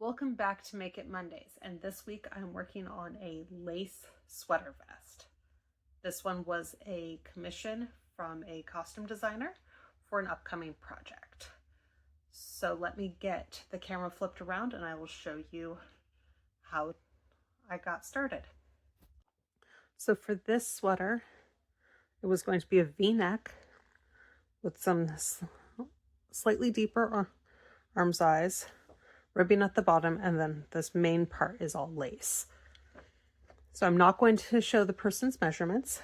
Welcome back to Make It Mondays, and this week I'm working on a lace sweater vest. This one was a commission from a costume designer for an upcoming project. So let me get the camera flipped around and I will show you how I got started. So for this sweater, it was going to be a V-neck with some slightly deeper arm size, ribbing at the bottom, and then this main part is all lace. So I'm not going to show the person's measurements,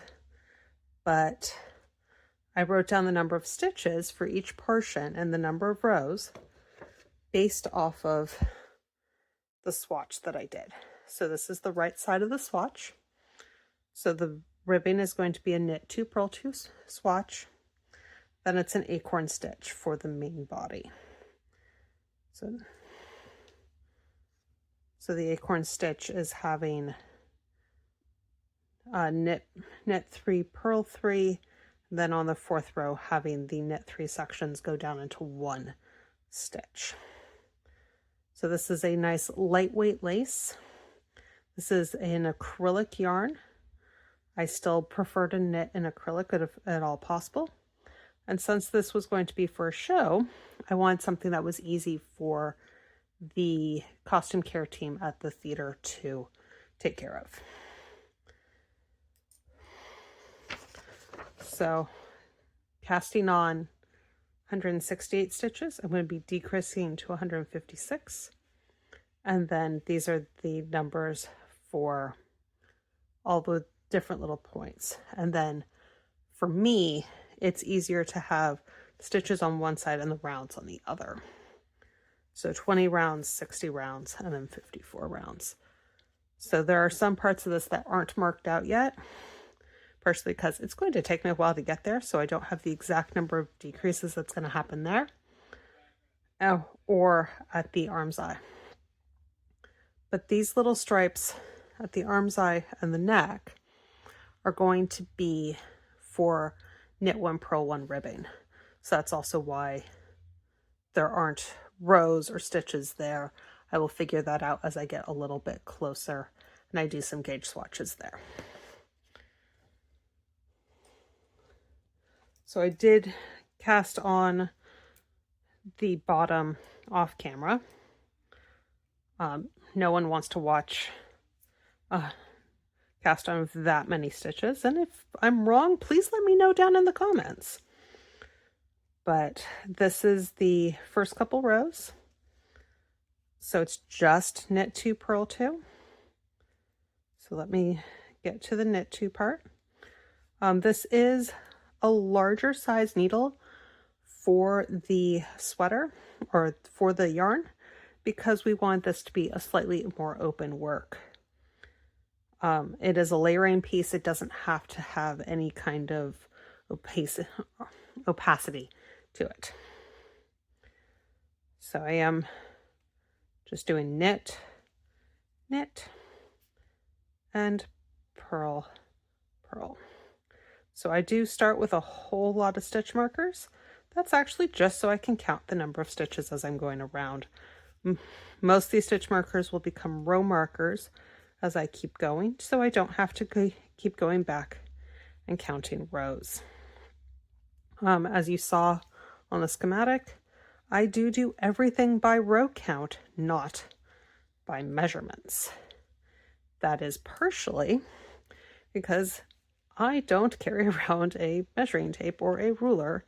but I wrote down the number of stitches for each portion and the number of rows based off of the swatch that I did. So this is the right side of the swatch. So the ribbing is going to be a knit 2 purl 2 swatch. Then it's an acorn stitch for the main body. So the acorn stitch is having knit 3 purl 3, then on the 4th row having the knit 3 sections go down into 1 stitch. So this is a nice lightweight lace. This is an acrylic yarn. I still prefer to knit in acrylic if at all possible. And since this was going to be for a show, I wanted something that was easy for the costume care team at the theater to take care of. So casting on 168 stitches, I'm going to be decreasing to 156. And then these are the numbers for all the different little points. And then for me, it's easier to have stitches on one side and the rounds on the other. So 20 rounds, 60 rounds, and then 54 rounds. So there are some parts of this that aren't marked out yet, partially because it's going to take me a while to get there, so I don't have the exact number of decreases that's going to happen there, or at the arm's eye. But these little stripes at the arm's eye and the neck are going to be for knit 1 purl 1 ribbing. So that's also why there aren't rows or stitches there. I will figure that out as I get a little bit closer and I do some gauge swatches there. So I did cast on the bottom off camera. No one wants to watch cast on that many stitches, and if I'm wrong, please let me know down in the comments. But this is the first couple rows. So it's just knit 2 purl 2. So let me get to the knit 2 part. This is a larger size needle for the sweater or for the yarn because we want this to be a slightly more open work. It is a layering piece. It doesn't have to have any kind of opacity to it. So I am just doing knit, knit, and purl, purl. So I do start with a whole lot of stitch markers. That's actually just so I can count the number of stitches as I'm going around. Most of these stitch markers will become row markers as I keep going, so I don't have to keep going back and counting rows. As you saw on the schematic, I do everything by row count, not by measurements. That is partially because I don't carry around a measuring tape or a ruler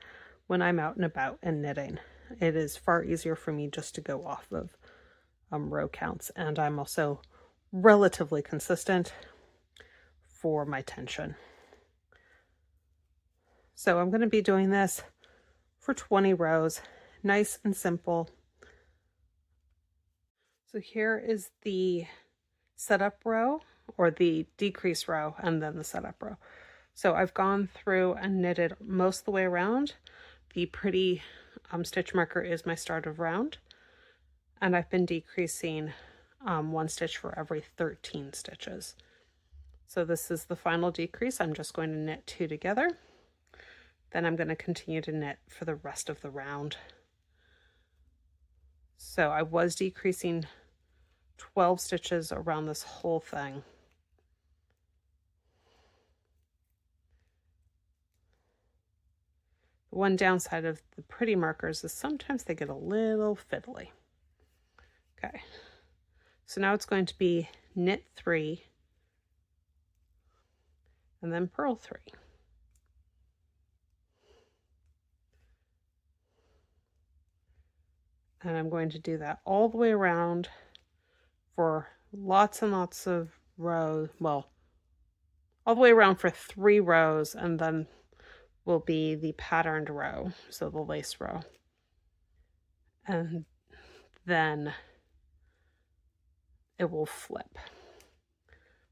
when I'm out and about and knitting. It is far easier for me just to go off of row counts, and I'm also relatively consistent for my tension. So I'm going to be doing this for 20 rows, nice and simple. So here is the setup row, or the decrease row, and then the setup row. So I've gone through and knitted most of the way around. The pretty stitch marker is my start of round, and I've been decreasing 1 stitch for every 13 stitches. So this is the final decrease. I'm just going to knit 2 together. Then I'm going to continue to knit for the rest of the round. So I was decreasing 12 stitches around this whole thing. The one downside of the pretty markers is sometimes they get a little fiddly. Okay, so now it's going to be knit 3 and then purl 3. And I'm going to do that all the way around for lots and lots of rows. Well, all the way around for 3 rows, and then will be the patterned row, so the lace row. And then it will flip.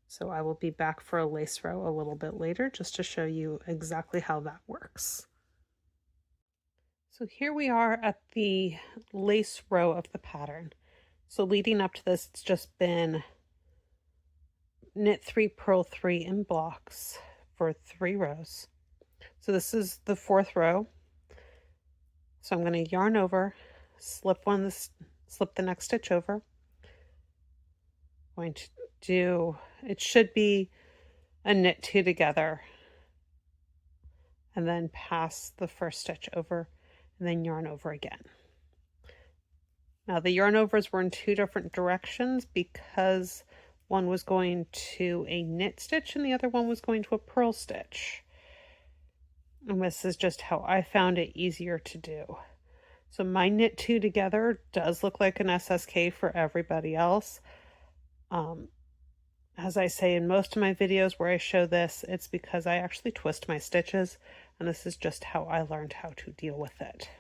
So I will be back for a lace row a little bit later just to show you exactly how that works. So here we are at the lace row of the pattern. So leading up to this, it's just been knit 3, purl 3 in blocks for 3 rows. So this is the 4th row. So I'm going to yarn over, slip the next stitch over. I'm going to do, it should be a knit 2 together, and then pass the first stitch over and then yarn over again. Now the yarn overs were in 2 different directions because one was going to a knit stitch and the other one was going to a purl stitch. And this is just how I found it easier to do. So my knit 2 together does look like an SSK for everybody else. As I say in most of my videos where I show this, it's because I actually twist my stitches, and this is just how I learned how to deal with it.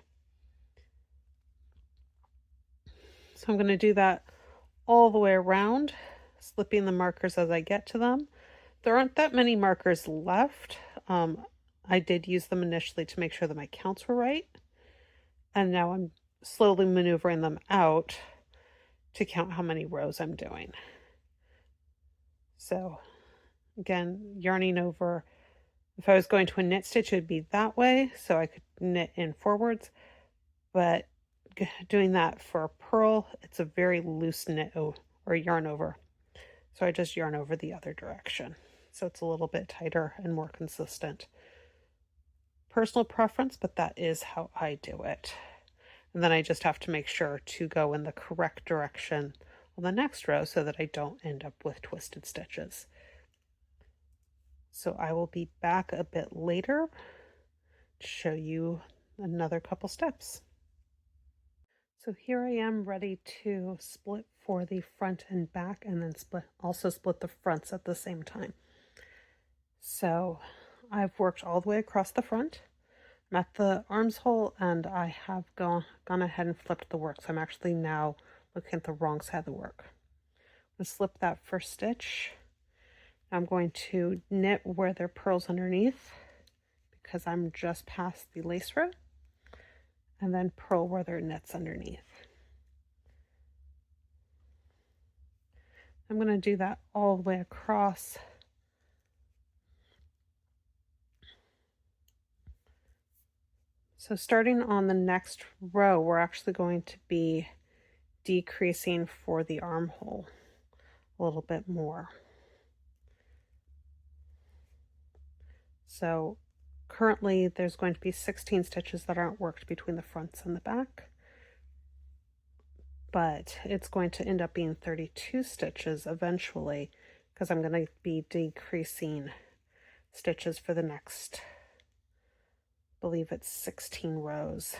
So I'm going to do that all the way around, slipping the markers as I get to them. There aren't that many markers left. I did use them initially to make sure that my counts were right, and now I'm slowly maneuvering them out to count how many rows I'm doing. So again, yarning over. If I was going to a knit stitch, it would be that way, so I could knit in forwards. But doing that for a purl, it's a very loose knit or yarn over. So I just yarn over the other direction. So it's a little bit tighter and more consistent. Personal preference, but that is how I do it. And then I just have to make sure to go in the correct direction on the next row so that I don't end up with twisted stitches. So I will be back a bit later to show you another couple steps. So here I am ready to split for the front and back, and then also split the fronts at the same time. So I've worked all the way across the front. I'm at the arms hole, and I have gone ahead and flipped the work. So I'm actually now looking at the wrong side of the work. I'm going to slip that first stitch. I'm going to knit where there are purls underneath because I'm just past the lace row, and then purl where there are knits underneath. I'm going to do that all the way across. So starting on the next row, we're actually going to be decreasing for the armhole a little bit more. So currently there's going to be 16 stitches that aren't worked between the fronts and the back, but it's going to end up being 32 stitches eventually because I'm going to be decreasing stitches for the next, I believe it's 16 rows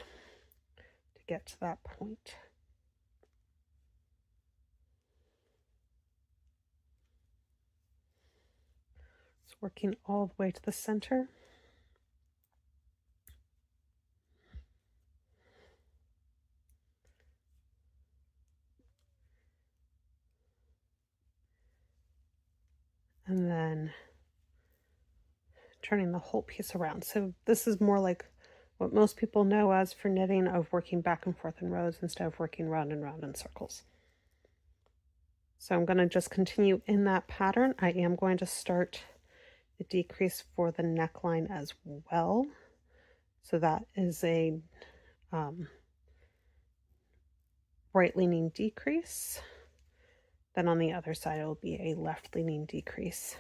to get to that point. It's working all the way to the center. And then turning the whole piece around. So this is more like what most people know as for knitting, of working back and forth in rows instead of working round and round in circles. So I'm going to just continue in that pattern. I am going to start the decrease for the neckline as well. So that is a right leaning decrease. Then on the other side, it will be a left-leaning decrease.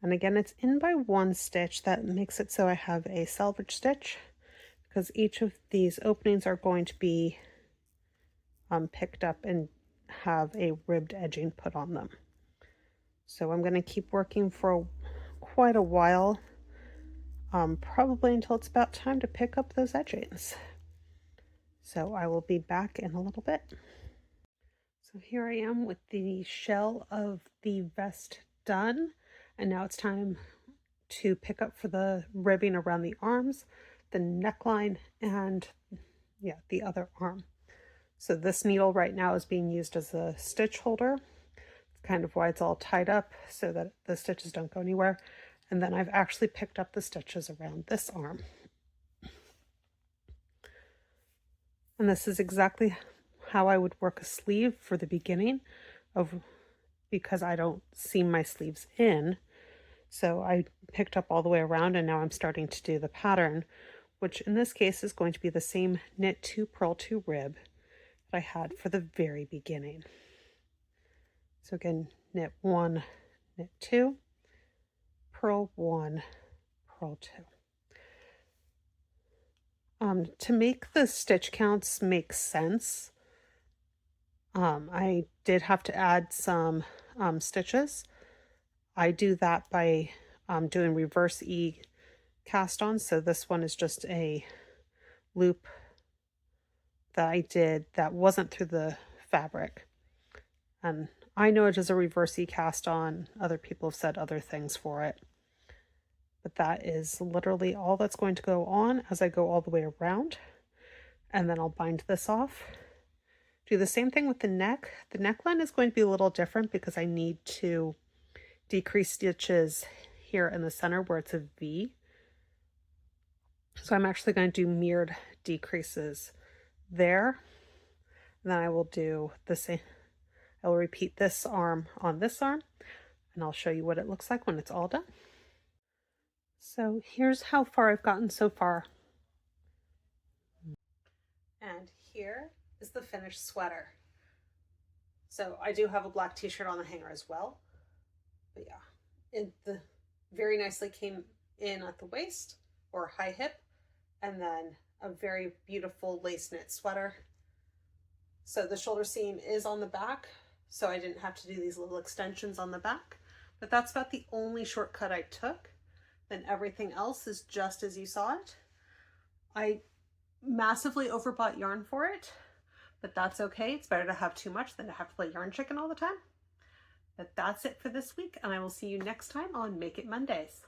And again, it's in by one stitch. That makes it so I have a selvage stitch, because each of these openings are going to be picked up and have a ribbed edging put on them. So I'm going to keep working for quite a while, probably until it's about time to pick up those edgings. So I will be back in a little bit. So here I am with the shell of the vest done, and now it's time to pick up for the ribbing around the arms, the neckline, and the other arm. So this needle right now is being used as a stitch holder. It's kind of why it's all tied up so that the stitches don't go anywhere. And then I've actually picked up the stitches around this arm. And this is exactly how I would work a sleeve for the beginning because I don't seam my sleeves in. So I picked up all the way around, and now I'm starting to do the pattern, which in this case is going to be the same knit 2, purl 2 rib that I had for the very beginning. So again, knit 1, knit 2, purl 1, purl 2. To make the stitch counts make sense, I did have to add some stitches. I do that by doing reverse E cast on. So this one is just a loop that I did that wasn't through the fabric. And I know it is a reverse E cast on. Other people have said other things for it. But that is literally all that's going to go on as I go all the way around. And then I'll bind this off. Do the same thing with the neck. The neckline is going to be a little different because I need to decrease stitches here in the center where it's a V. So I'm actually going to do mirrored decreases there. And then I will do the same. I will repeat this arm on this arm, and I'll show you what it looks like when it's all done. So here's how far I've gotten so far. And here is the finished sweater. So I do have a black t-shirt on the hanger as well. But yeah, it very nicely came in at the waist or high hip, and then a very beautiful lace knit sweater. So the shoulder seam is on the back, so I didn't have to do these little extensions on the back. But that's about the only shortcut I took. Then everything else is just as you saw it. I massively overbought yarn for it, but that's okay. It's better to have too much than to have to play yarn chicken all the time. But that's it for this week, and I will see you next time on Make It Mondays.